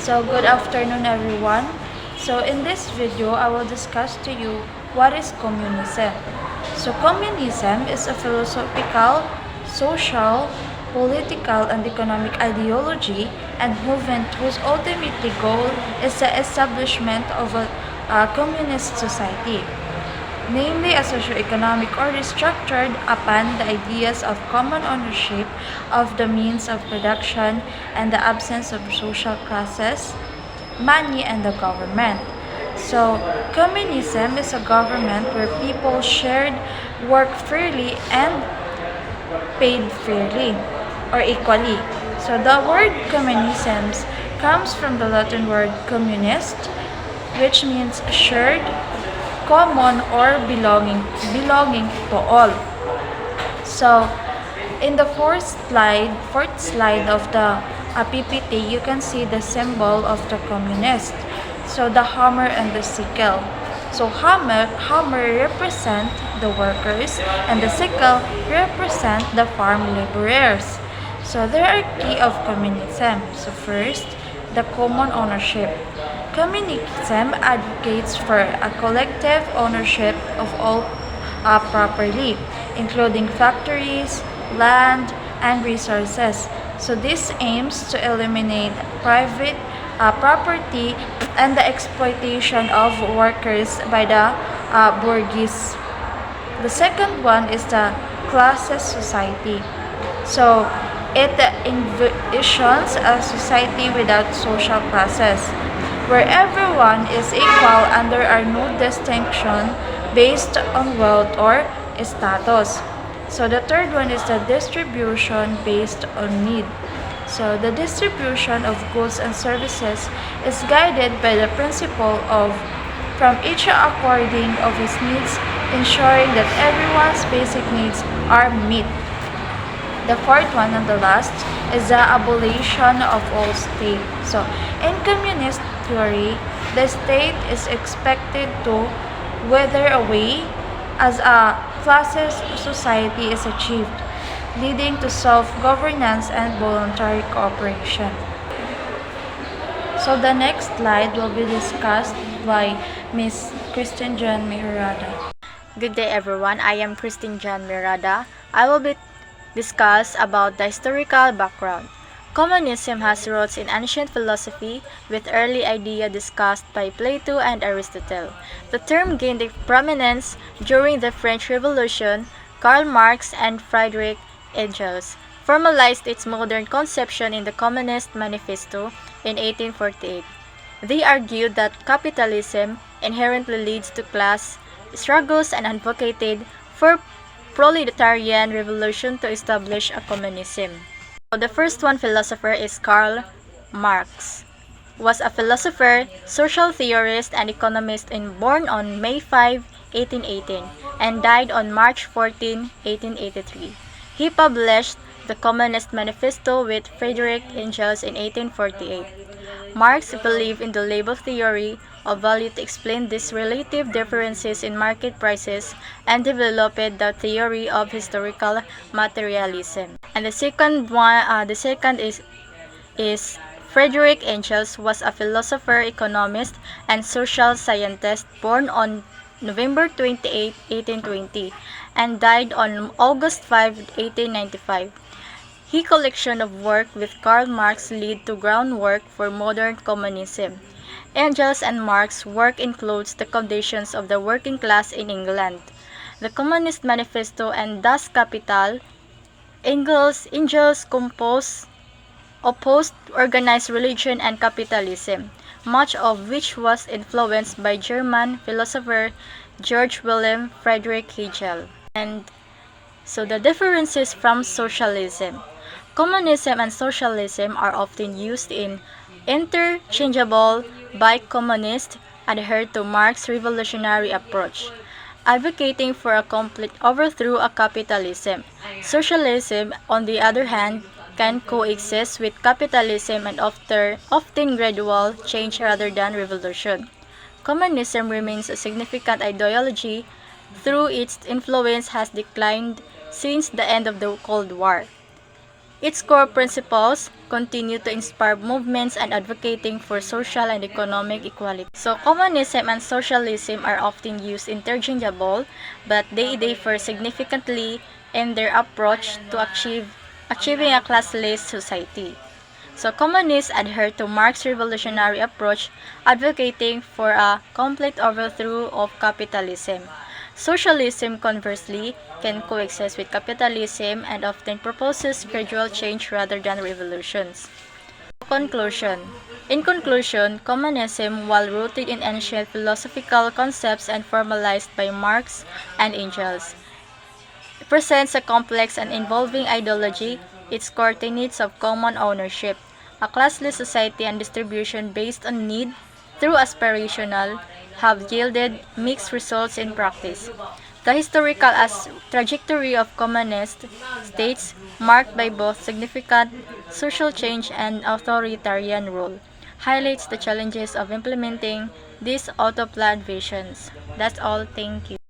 So good afternoon everyone. So in this video, I will discuss to you what is communism. So communism is a philosophical, social, political, and economic ideology and movement whose ultimate goal is the establishment of a communist society, namely a socio-economic order structured upon the ideas of common ownership of the means of production and the absence of social classes, money, and the government. So, communism is a government where people shared work fairly and paid fairly or equally. So, the word communism comes from the Latin word communist, which means shared, common, or belonging to all. So, in the fourth slide of the PPT, you can see the symbol of the communist. So, the hammer and the sickle. So, hammer represent the workers, and the sickle represent the farm laborers. So, there are key of communism. So, first, the common ownership. Communism advocates for a collective ownership of all property, including factories, land, and resources. So this aims to eliminate private property and the exploitation of workers by the bourgeois. The second one is the classes society. So it envisions a society without social classes, where everyone is equal and there are no distinction based on wealth or status. So the third one is the distribution based on need. So the distribution of goods and services is guided by the principle of from each according of his needs, ensuring that everyone's basic needs are met. The fourth one and the last is the abolition of all state. So in communist theory, the state is expected to wither away as a classes society is achieved, leading to self-governance and voluntary cooperation. So the next slide will be discussed by Ms. Christine John Mejorada. Good day everyone, I am Christine John Mirada. I will be discuss about the historical background. Communism has roots in ancient philosophy, with early idea discussed by Plato and Aristotle. The term gained prominence during the French Revolution. Karl Marx and Friedrich Engels formalized its modern conception in the Communist Manifesto in 1848. They argued that capitalism inherently leads to class struggles and advocated for proletarian revolution to establish a communism. So the first one philosopher is Karl Marx. Was a philosopher, social theorist, and economist born on May 5, 1818 and died on March 14, 1883. He published the Communist Manifesto with Friedrich Engels in 1848. Marx believed in the labor theory of value to explain these relative differences in market prices and developed the theory of historical materialism. And the second is Friedrich Engels was a philosopher, economist, and social scientist born on November 28, 1820 and died on August 5, 1895. His collection of work with Karl Marx led to groundwork for modern communism. Engels and Marx's work includes the conditions of the working class in England, the Communist Manifesto and Das Kapital. Engels opposed organized religion and capitalism, much of which was influenced by German philosopher George Wilhelm Friedrich Hegel. And so the differences from socialism. Communism and socialism are often used interchangeable by communists adhere to Marx's revolutionary approach, advocating for a complete overthrow of capitalism. Socialism, on the other hand, can coexist with capitalism and often gradual change rather than revolution. Communism remains a significant ideology, though its influence has declined since the end of the Cold War. Its core principles continue to inspire movements and advocating for social and economic equality. So communism and socialism are often used interchangeable, but they differ significantly in their approach to achieving a classless society. So communists adhere to Marx's revolutionary approach, advocating for a complete overthrow of capitalism. Socialism, conversely, can coexist with capitalism and often proposes gradual change rather than revolutions. Conclusion. In conclusion, communism, while rooted in ancient philosophical concepts and formalized by Marx and Engels, presents a complex and involving ideology. Its core tenets of common ownership, a classless society and distribution based on need through aspirational, have yielded mixed results in practice. The historical trajectory of communist states, marked by both significant social change and authoritarian rule, highlights the challenges of implementing these autoplanned visions. That's all. Thank you.